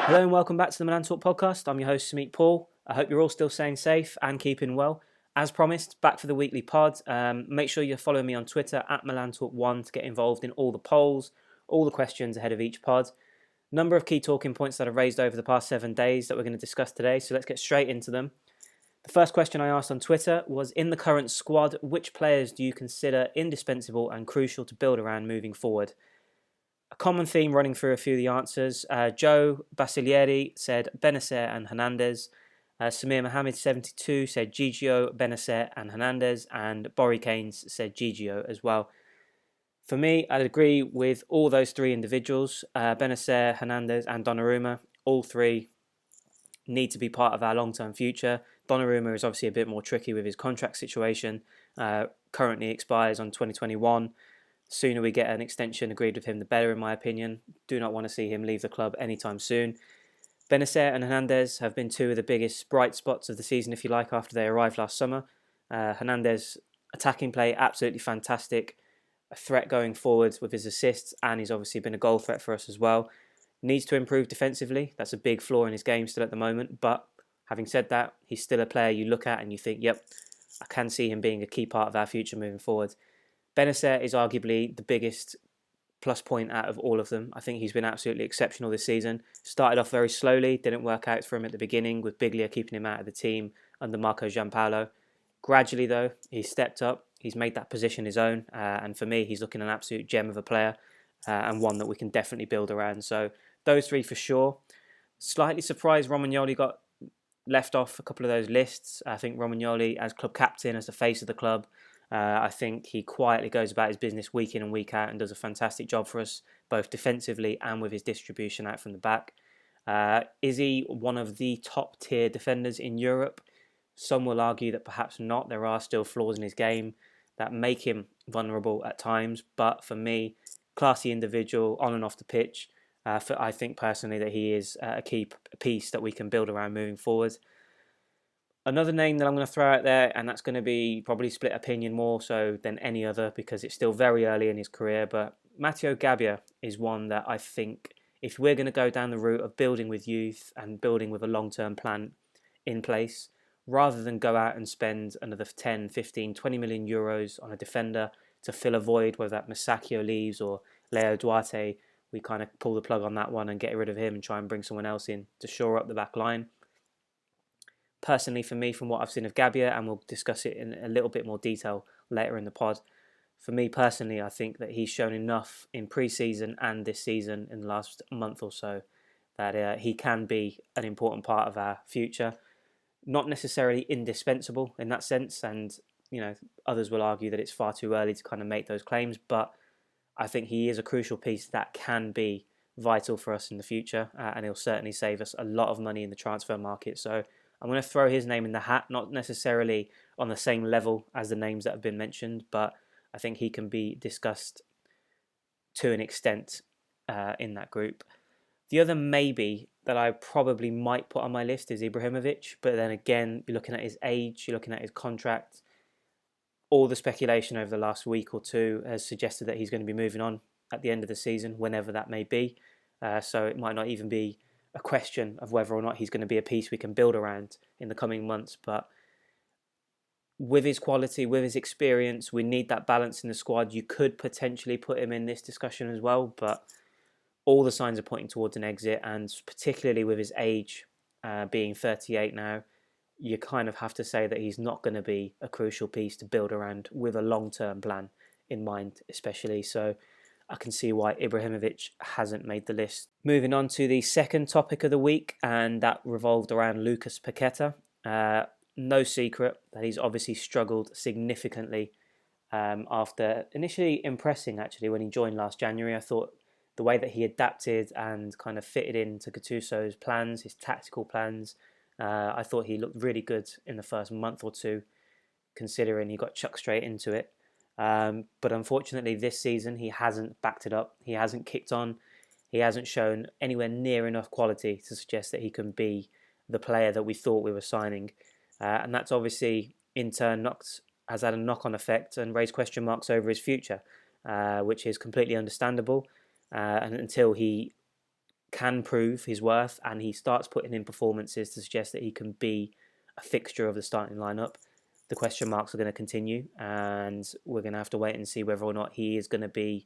Hello and welcome back to the MilanTalk Podcast. I'm your host, Samik Paul. I hope you're all still staying safe and keeping well. As promised, back for the weekly pod. Make sure you're following me on Twitter at MilanTalk1 to get involved in all the polls, all the questions ahead of each pod. Number of key talking points that I've raised over the past 7 days that we're going to discuss today, so let's get straight into them. The first question I asked on Twitter was, in the current squad, which players do you consider indispensable and crucial to build around moving forward? A common theme running through a few of the answers. Joe Basilieri said Benacer and Hernandez. Samir Mohammed 72 said Gigio, Benacer and Hernandez. And Borry Keynes said Gigio as well. For me, I'd agree with all those three individuals. Benacer, Hernandez and Donnarumma. All three need to be part of our long-term future. Donnarumma is obviously a bit more tricky with his contract situation. Currently expires on 2021. Sooner we get an extension agreed with him, the better, in my opinion. Do not want to see him leave the club anytime soon. Benacer and Hernandez have been two of the biggest bright spots of the season, if you like, after they arrived last summer. Hernandez, attacking play, absolutely fantastic. A threat going forward with his assists, and he's obviously been a goal threat for us as well. Needs to improve defensively. That's a big flaw in his game still at the moment. But having said that, he's still a player you look at and you think, yep, I can see him being a key part of our future moving forward. Benacer is arguably the biggest plus point out of all of them. I think he's been absolutely exceptional this season. Started off very slowly, didn't work out for him at the beginning, with Biglia keeping him out of the team under Marco Giampaolo. Gradually, though, he's stepped up. He's made that position his own. And for me, he's looking an absolute gem of a player and one that we can definitely build around. So those three for sure. Slightly surprised Romagnoli got left off a couple of those lists. I think Romagnoli, as club captain, as the face of the club, I think he quietly goes about his business week in and week out and does a fantastic job for us, both defensively and with his distribution out from the back. Is he one of the top tier defenders in Europe? Some will argue that perhaps not. There are still flaws in his game that make him vulnerable at times. But for me, classy individual on and off the pitch. I think personally that he is a key piece that we can build around moving forward. Another name that I'm going to throw out there, and that's going to be probably split opinion more so than any other because it's still very early in his career, but Matteo Gabbia is one that I think if we're going to go down the route of building with youth and building with a long-term plan in place, rather than go out and spend another 10, 15, 20 million euros on a defender to fill a void, whether that Masaccio leaves or Leo Duarte, we kind of pull the plug on that one and get rid of him and try and bring someone else in to shore up the back line. Personally, for me, from what I've seen of Gabbia, and we'll discuss it in a little bit more detail later in the pod, for me personally, I think that he's shown enough in pre-season and this season in the last month or so that he can be an important part of our future. Not necessarily indispensable in that sense, and others will argue that it's far too early to kind of make those claims, but I think he is a crucial piece that can be vital for us in the future, and he'll certainly save us a lot of money in the transfer market. So I'm going to throw his name in the hat, not necessarily on the same level as the names that have been mentioned, but I think he can be discussed to an extent in that group. The other maybe that I probably might put on my list is Ibrahimovic, but then again, you're looking at his age, you're looking at his contract. All the speculation over the last week or two has suggested that he's going to be moving on at the end of the season, whenever that may be. So it might not even be a question of whether or not he's going to be a piece we can build around in the coming months. But with his quality, with his experience, we need that balance in the squad. You could potentially put him in this discussion as well, but all the signs are pointing towards an exit, and particularly with his age being 38 now, you kind of have to say that he's not going to be a crucial piece to build around with a long-term plan in mind, especially. So I can see why Ibrahimovic hasn't made the list. Moving on to the second topic of the week, and that revolved around Lucas Paqueta. No secret that he's obviously struggled significantly after initially impressing, actually, when he joined last January. I thought the way that he adapted and kind of fitted into Gattuso's plans, his tactical plans, I thought he looked really good in the first month or two, considering he got chucked straight into it. But unfortunately this season he hasn't backed it up. He hasn't kicked on. He hasn't shown anywhere near enough quality to suggest that he can be the player that we thought we were signing. And that's obviously in turn has had a knock-on effect and raised question marks over his future, which is completely understandable. And until he can prove his worth and he starts putting in performances to suggest that he can be a fixture of the starting lineup, the question marks are going to continue, and we're going to have to wait and see whether or not he is going to be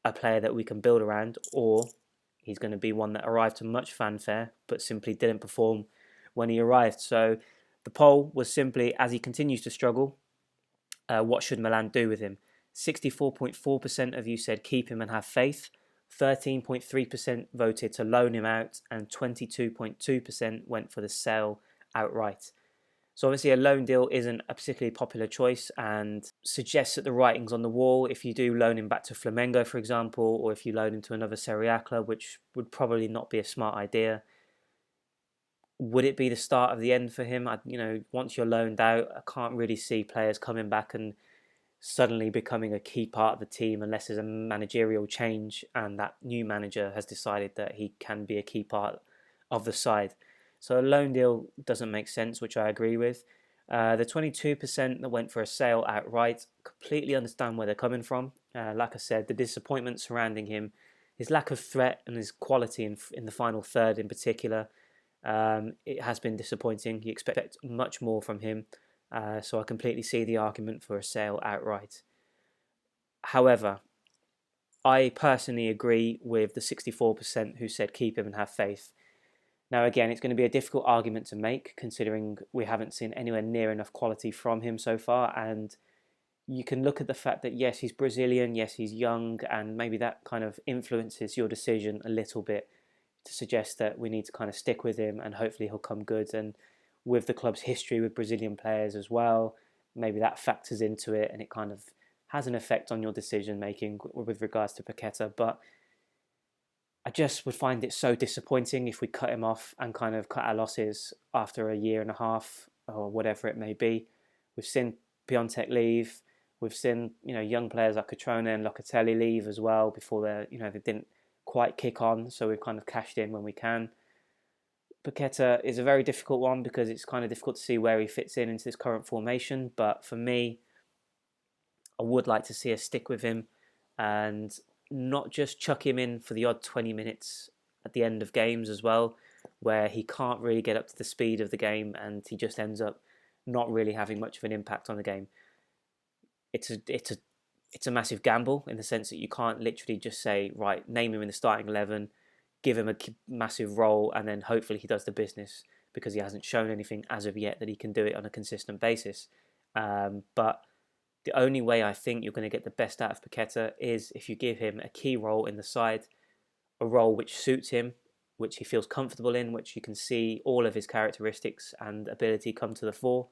a player that we can build around, or he's going to be one that arrived to much fanfare but simply didn't perform when he arrived. So the poll was simply, as he continues to struggle, what should Milan do with him? 64.4% of you said keep him and have faith. 13.3% voted to loan him out, and 22.2% went for the sale outright. So obviously a loan deal isn't a particularly popular choice and suggests that the writing's on the wall if you do loan him back to Flamengo, for example, or if you loan him to another Serie A club, which would probably not be a smart idea. Would it be the start of the end for him? Once you're loaned out, I can't really see players coming back and suddenly becoming a key part of the team unless there's a managerial change and that new manager has decided that he can be a key part of the side. So a loan deal doesn't make sense, which I agree with. The 22% that went for a sale outright, completely understand where they're coming from. Like I said, the disappointment surrounding him, his lack of threat and his quality in the final third in particular, it has been disappointing. You expect much more from him. So I completely see the argument for a sale outright. However, I personally agree with the 64% who said keep him and have faith. Now, again, it's going to be a difficult argument to make considering we haven't seen anywhere near enough quality from him so far. And you can look at the fact that, yes, he's Brazilian, yes, he's young, and maybe that kind of influences your decision a little bit to suggest that we need to kind of stick with him and hopefully he'll come good. And with the club's history with Brazilian players as well, maybe that factors into it and it kind of has an effect on your decision making with regards to Paqueta. But I just would find it so disappointing if we cut him off and kind of cut our losses after a year and a half or whatever it may be. We've seen Piontek leave. We've seen young players like Catrone and Locatelli leave as well before they didn't quite kick on. So we've kind of cashed in when we can. Paqueta is a very difficult one because it's kind of difficult to see where he fits into this current formation. But for me, I would like to see us stick with him and not just chuck him in for the odd 20 minutes at the end of games as well, where he can't really get up to the speed of the game and he just ends up not really having much of an impact on the game. It's a massive gamble in the sense that you can't literally just say, right, name him in the starting 11, give him a massive role, and then hopefully he does the business, because he hasn't shown anything as of yet that he can do it on a consistent basis. But the only way I think you're going to get the best out of Paqueta is if you give him a key role in the side, a role which suits him, which he feels comfortable in, which you can see all of his characteristics and ability come to the fore,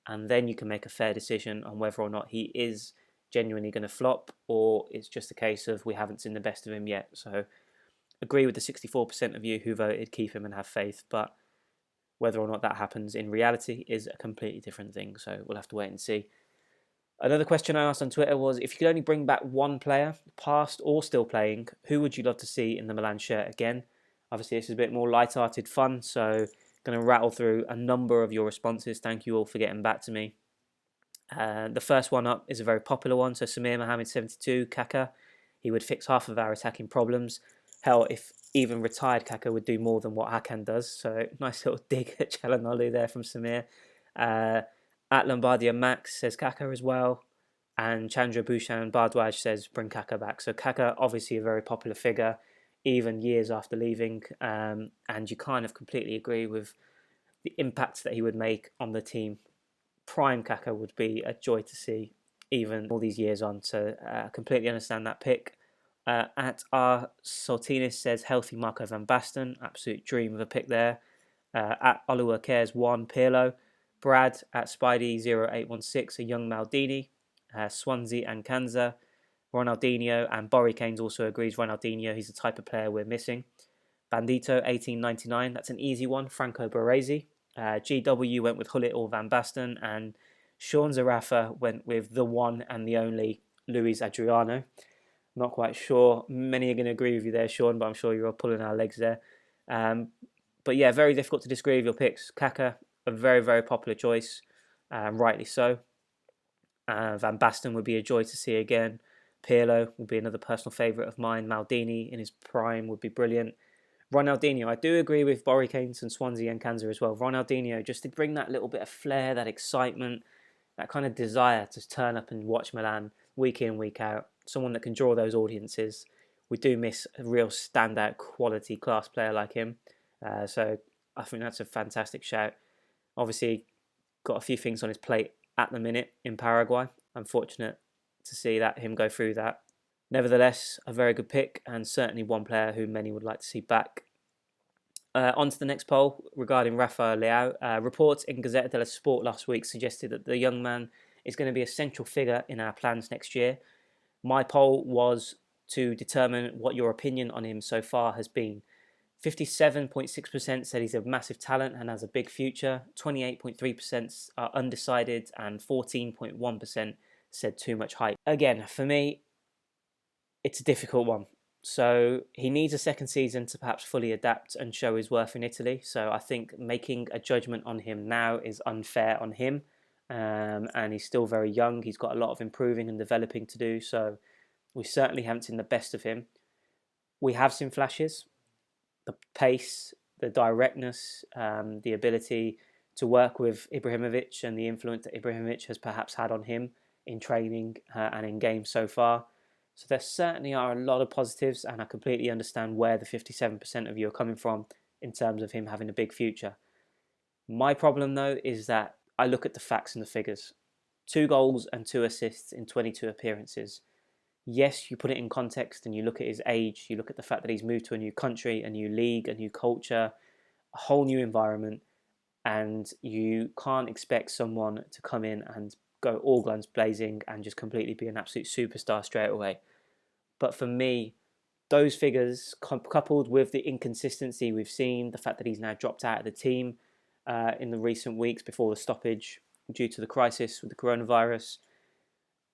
and then you can make a fair decision on whether or not he is genuinely going to flop or it's just a case of we haven't seen the best of him yet. So agree with the 64% of you who voted keep him and have faith, but whether or not that happens in reality is a completely different thing, so we'll have to wait and see. Another question I asked on Twitter was, if you could only bring back one player, past or still playing, who would you love to see in the Milan shirt again? Obviously, this is a bit more light-hearted fun, so going to rattle through a number of your responses. Thank you all for getting back to me. The first one up is a very popular one. So Samir Mohammed 72, Kaka. He would fix half of our attacking problems. Hell, if even retired Kaka would do more than what Hakan does. So nice little dig at Chalanolu there from Samir. At Lombardia Max says Kaka as well. And Chandra Bhushan Bardwaj says bring Kaka back. So Kaka, obviously a very popular figure, even years after leaving. And you kind of completely agree with the impact that he would make on the team. Prime Kaka would be a joy to see, even all these years on. So I completely understand that pick. At R. Saltinis says healthy Marco van Basten. Absolute dream of a pick there. At Oluwa Cares 1, Pirlo. Brad at Spidey0816, a young Maldini. Swansea and Kanza. Ronaldinho, and Borry Keynes also agrees Ronaldinho. He's the type of player we're missing. Bandito 1899, that's an easy one. Franco Baresi. GW went with Hullet or Van Basten, and Sean Zarafa went with the one and the only Luis Adriano. Not quite sure. Many are going to agree with you there, Sean, but I'm sure you're all pulling our legs there. But yeah, very difficult to disagree with your picks. Kaka, a very, very popular choice, rightly so. Van Basten would be a joy to see again. Pirlo would be another personal favourite of mine. Maldini in his prime would be brilliant. Ronaldinho, I do agree with Borry Keynes and Swansea and Kanza as well. Ronaldinho, just to bring that little bit of flair, that excitement, that kind of desire to turn up and watch Milan week in, week out. Someone that can draw those audiences. We do miss a real standout quality class player like him. So I think that's a fantastic shout. Obviously, got a few things on his plate at the minute in Paraguay. Unfortunate to see him go through that. Nevertheless, a very good pick and certainly one player who many would like to see back. On to the next poll regarding Rafael Leao. Reports in Gazzetta dello Sport last week suggested that the young man is going to be a central figure in our plans next year. My poll was to determine what your opinion on him so far has been. 57.6% said he's a massive talent and has a big future. 28.3% are undecided and 14.1% said too much hype. Again, for me, it's a difficult one. So he needs a second season to perhaps fully adapt and show his worth in Italy. So I think making a judgment on him now is unfair on him. And he's still very young. He's got a lot of improving and developing to do. So we certainly haven't seen the best of him. We have seen flashes. The pace, the directness, the ability to work with Ibrahimovic and the influence that Ibrahimovic has perhaps had on him in training and in games so far. So there certainly are a lot of positives, and I completely understand where the 57% of you are coming from in terms of him having a big future. My problem, though, is that I look at the facts and the figures. 2 goals and 2 assists in 22 appearances. Yes, you put it in context and you look at his age, you look at the fact that he's moved to a new country, a new league, a new culture, a whole new environment, and you can't expect someone to come in and go all guns blazing and just completely be an absolute superstar straight away. But for me, those figures coupled with the inconsistency we've seen, the fact that he's now dropped out of the team in the recent weeks before the stoppage due to the crisis with the coronavirus,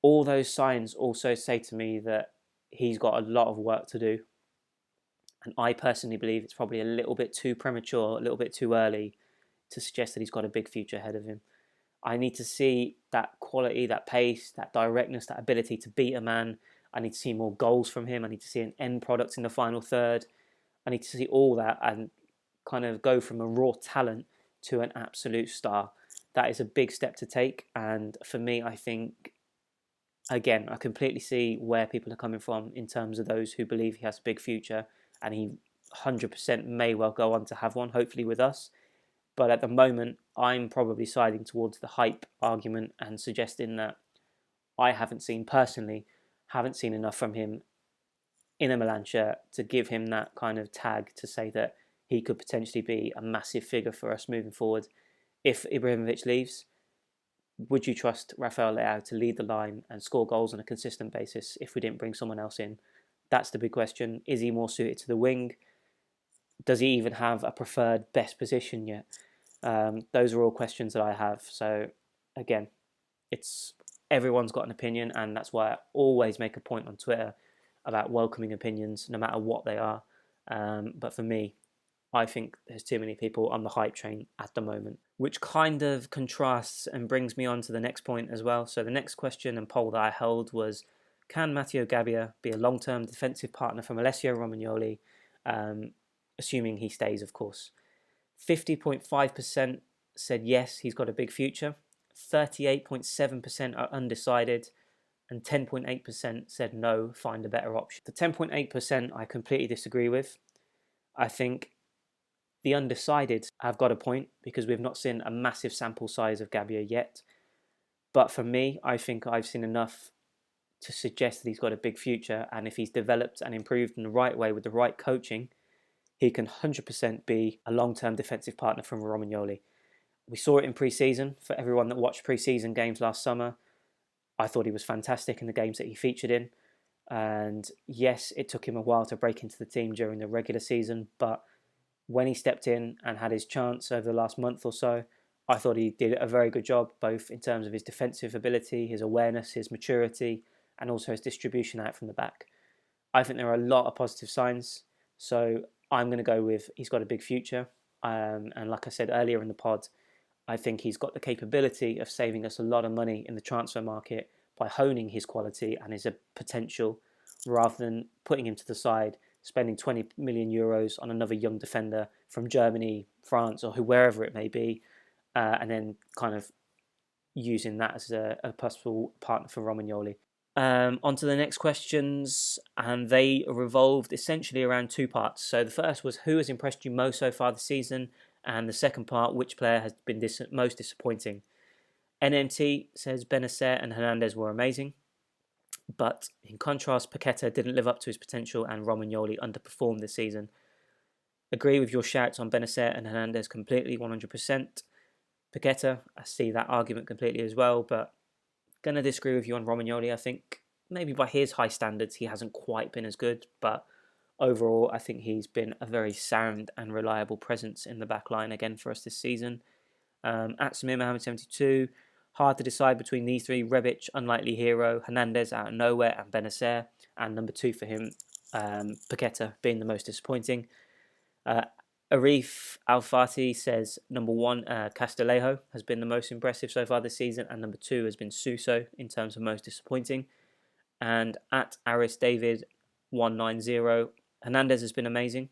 all those signs also say to me that he's got a lot of work to do. And I personally believe it's probably a little bit too premature, a little bit too early to suggest that he's got a big future ahead of him. I need to see that quality, that pace, that directness, that ability to beat a man. I need to see more goals from him. I need to see an end product in the final third. I need to see all that and kind of go from a raw talent to an absolute star. That is a big step to take. And for me, I think, again, I completely see where people are coming from in terms of those who believe he has a big future. And he 100% may well go on to have one, hopefully with us. But at the moment, I'm probably siding towards the hype argument and suggesting that I haven't seen enough from him in a Milan shirt to give him that kind of tag to say that he could potentially be a massive figure for us moving forward. If Ibrahimovic leaves, would you trust Rafael Leao to lead the line and score goals on a consistent basis if we didn't bring someone else in? That's the big question. Is he more suited to the wing? Does he even have a preferred best position yet? Those are all questions that I have. So again, everyone's got an opinion, and that's why I always make a point on Twitter about welcoming opinions, no matter what they are. But for me, I think there's too many people on the hype train at the moment, which kind of contrasts and brings me on to the next point as well. So the next question and poll that I held was, can Matteo Gabbia be a long-term defensive partner for Alessio Romagnoli, assuming he stays, of course? 50.5% said yes, he's got a big future. 38.7% are undecided, and 10.8% said no, find a better option. The 10.8% I completely disagree with. I think the undecided have got a point because we've not seen a massive sample size of Gabbia yet. But for me, I think I've seen enough to suggest that he's got a big future, and if he's developed and improved in the right way with the right coaching, he can 100% be a long-term defensive partner from Romagnoli. We saw it in pre-season. For everyone that watched pre-season games last summer, I thought he was fantastic in the games that he featured in. And yes, it took him a while to break into the team during the regular season, but when he stepped in and had his chance over the last month or so, I thought he did a very good job, both in terms of his defensive ability, his awareness, his maturity, and also his distribution out from the back. I think there are a lot of positive signs, so I'm going to go with he's got a big future. And like I said earlier in the pod, I think he's got the capability of saving us a lot of money in the transfer market by honing his quality and his potential rather than putting him to the side spending 20 million euros on another young defender from Germany, France, or wherever it may be, and then kind of using that as a possible partner for Romagnoli. On to the next questions, and they revolved essentially around two parts. So the first was who has impressed you most so far this season, and the second part, which player has been most disappointing. NMT says Benacer and Hernandez were amazing, but in contrast, Paqueta didn't live up to his potential and Romagnoli underperformed this season. Agree with your shouts on Benacer and Hernandez completely, 100%. Paqueta, I see that argument completely as well, but going to disagree with you on Romagnoli. I think maybe by his high standards, he hasn't quite been as good, but overall, I think he's been a very sound and reliable presence in the back line again for us this season. At Samir Mohammed 72, hard to decide between these three: Rebic, unlikely hero; Hernandez, out of nowhere; and Benacer. And number two for him, Paqueta, being the most disappointing. Arif Al-Fati says number one, Castillejo has been the most impressive so far this season, and number two has been Suso in terms of most disappointing. And at Aris David 190, Hernandez has been amazing,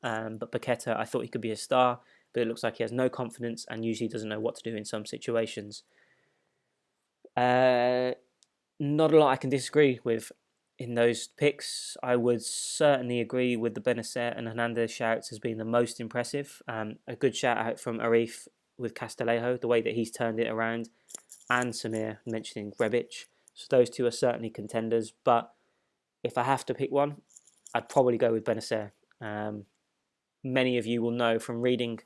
but Paqueta, I thought he could be a star, but it looks like he has no confidence and usually doesn't know what to do in some situations. Not a lot I can disagree with in those picks. I would certainly agree with the Benacer and Hernandez shouts as being the most impressive. A good shout out from Arif with Castillejo, the way that he's turned it around, and Samir mentioning Rebic. So those two are certainly contenders, but if I have to pick one, I'd probably go with Benacer. Many of you will know from reading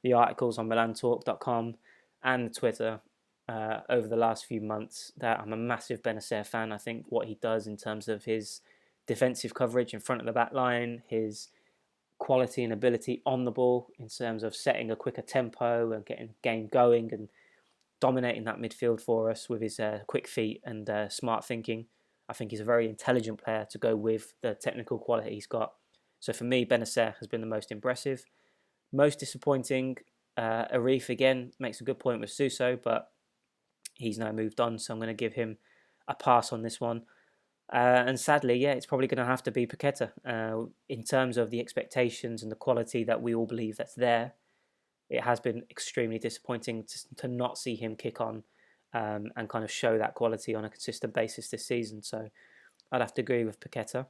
the articles on MilanTalk.com and Twitter over the last few months that I'm a massive Benacer fan. I think what he does in terms of his defensive coverage in front of the back line, his quality and ability on the ball in terms of setting a quicker tempo and getting game going and dominating that midfield for us with his quick feet and smart thinking. I think he's a very intelligent player to go with the technical quality he's got. So for me, Benacer has been the most impressive. Most disappointing, Arif again makes a good point with Suso, but he's now moved on, so I'm going to give him a pass on this one. And sadly, it's probably going to have to be Paqueta. In terms of the expectations and the quality that we all believe that's there, it has been extremely disappointing to not see him kick on and kind of show that quality on a consistent basis this season. So I'd have to agree with Paqueta.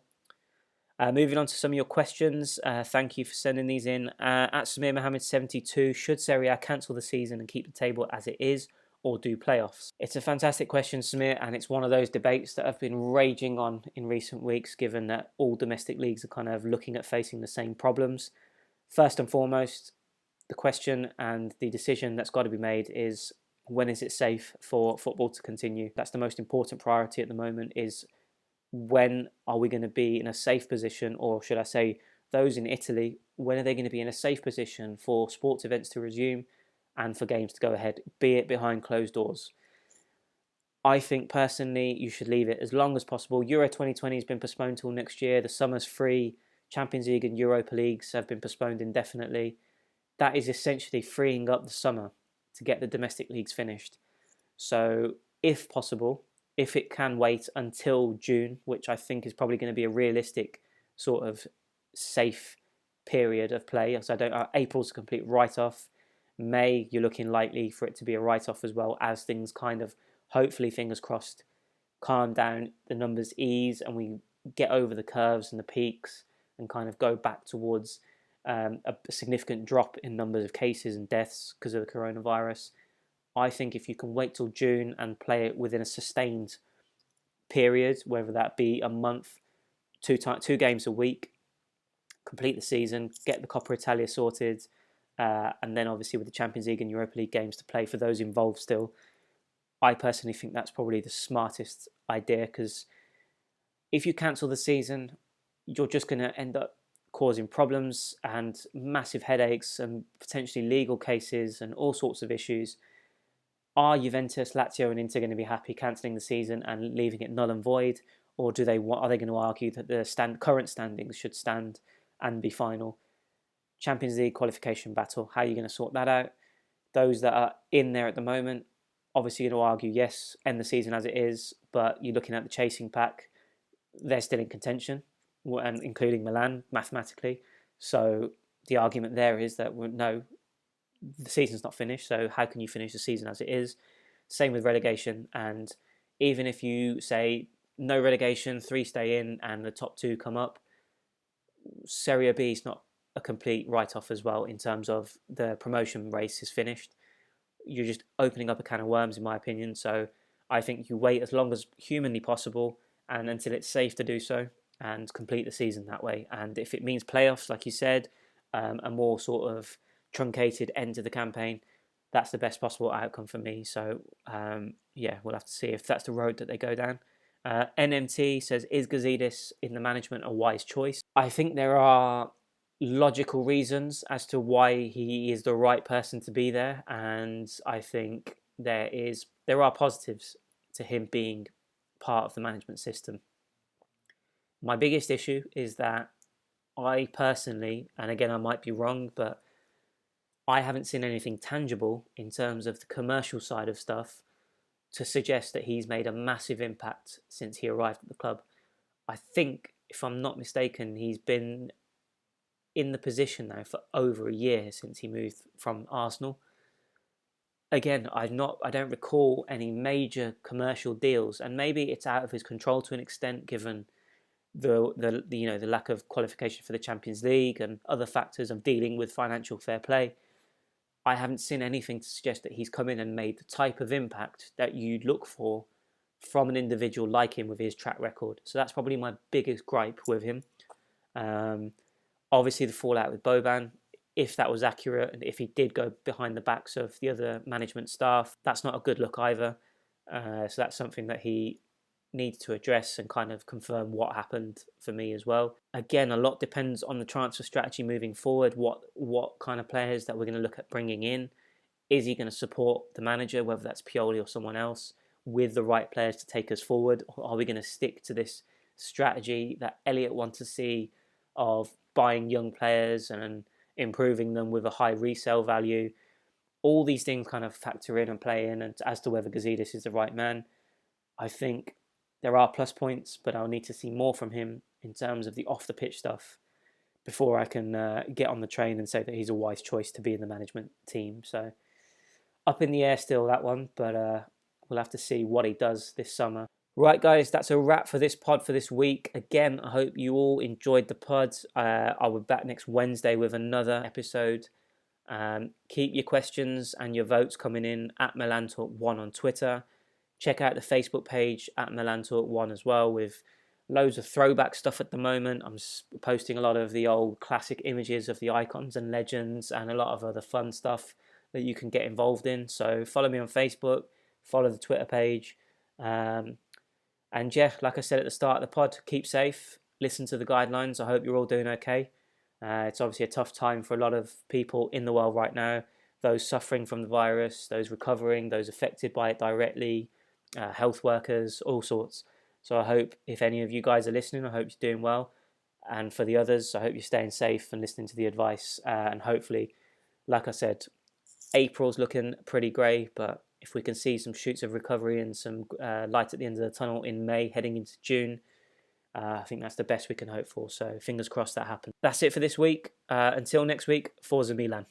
Moving on to some of your questions. Thank you for sending these in. At Samir Mohammed 72, should Serie A cancel the season and keep the table as it is, or do playoffs? It's a fantastic question, Samir, and it's one of those debates that have been raging on in recent weeks, given that all domestic leagues are kind of looking at facing the same problems. First and foremost, the question and the decision that's got to be made is, when is it safe for football to continue? That's the most important priority at the moment, is when are we going to be in a safe position, or should I say those in Italy, when are they going to be in a safe position for sports events to resume and for games to go ahead, be it behind closed doors? I think personally you should leave it as long as possible. Euro 2020 has been postponed till next year. The summer's free. Champions League and Europa Leagues have been postponed indefinitely. That is essentially freeing up the summer to get the domestic leagues finished. So if possible, if it can wait until June, which I think is probably going to be a realistic sort of safe period of play. So April's a complete write-off. May, you're looking likely for it to be a write-off as well, as things kind of, hopefully, fingers crossed, calm down, the numbers ease, and we get over the curves and the peaks and kind of go back towards a significant drop in numbers of cases and deaths because of the coronavirus. I think if you can wait till June and play it within a sustained period, whether that be a month, two games a week, complete the season, get the Coppa Italia sorted, and then obviously with the Champions League and Europa League games to play for those involved still, I personally think that's probably the smartest idea, because if you cancel the season, you're just going to end up causing problems and massive headaches and potentially legal cases and all sorts of issues. Are Juventus, Lazio and Inter going to be happy cancelling the season and leaving it null and void? Or are they going to argue that the current standings should stand and be final? Champions League qualification battle, how are you going to sort that out? Those that are in there at the moment, obviously going to argue, yes, end the season as it is, but you're looking at the chasing pack, they're still in contention. and including Milan mathematically. So the argument there is that no, the season's not finished. So how can you finish the season as it is? Same with relegation. And even if you say no relegation, 3 stay in, and the top 2 come up, Serie B is not a complete write-off as well in terms of the promotion race is finished. You're just opening up a can of worms, in my opinion. So I think you wait as long as humanly possible and until it's safe to do so and complete the season that way. And if it means playoffs, like you said, a more sort of truncated end to the campaign, that's the best possible outcome for me. So yeah, we'll have to see if that's the road that they go down. NMT says, is Gazidis in the management a wise choice? I think there are logical reasons as to why he is the right person to be there, and I think there are positives to him being part of the management system. My biggest issue is that I personally, and again I might be wrong, but I haven't seen anything tangible in terms of the commercial side of stuff to suggest that he's made a massive impact since he arrived at the club. I think, if I'm not mistaken, he's been in the position now for over a year since he moved from Arsenal. Again, I don't recall any major commercial deals, and maybe it's out of his control to an extent, given the lack of qualification for the Champions League and other factors of dealing with financial fair play. I haven't seen anything to suggest that he's come in and made the type of impact that you'd look for from an individual like him with his track record. So that's probably my biggest gripe with him. Obviously, the fallout with Boban, if that was accurate and if he did go behind the backs of the other management staff, that's not a good look either. So that's something that he needs to address and kind of confirm what happened for me as well. Again, a lot depends on the transfer strategy moving forward, what kind of players that we're going to look at bringing in. Is he going to support the manager, whether that's Pioli or someone else, with the right players to take us forward? Or are we going to stick to this strategy that Elliott wants to see of buying young players and improving them with a high resale value? All these things kind of factor in and play in, and as to whether Gazidis is the right man. I think there are plus points, but I'll need to see more from him in terms of the off-the-pitch stuff before I can get on the train and say that he's a wise choice to be in the management team. So up in the air still, that one, but we'll have to see what he does this summer. Right, guys, that's a wrap for this pod for this week. Again, I hope you all enjoyed the pod. I'll be back next Wednesday with another episode. Keep your questions and your votes coming in at MilanTalk1 on Twitter. Check out the Facebook page at MilanTalk1 as well, with loads of throwback stuff at the moment. I'm posting a lot of the old classic images of the icons and legends and a lot of other fun stuff that you can get involved in. So follow me on Facebook, follow the Twitter page. And yeah, like I said at the start of the pod, keep safe, listen to the guidelines. I hope you're all doing okay. It's obviously a tough time for a lot of people in the world right now. Those suffering from the virus, those recovering, those affected by it directly, health workers, all sorts. So I hope if any of you guys are listening, I hope you're doing well. And for the others, I hope you're staying safe and listening to the advice. And hopefully, like I said, April's looking pretty grey, but if we can see some shoots of recovery and some light at the end of the tunnel in May heading into June, I think that's the best we can hope for. So fingers crossed that happens. That's it for this week. Until next week, Forza Milan.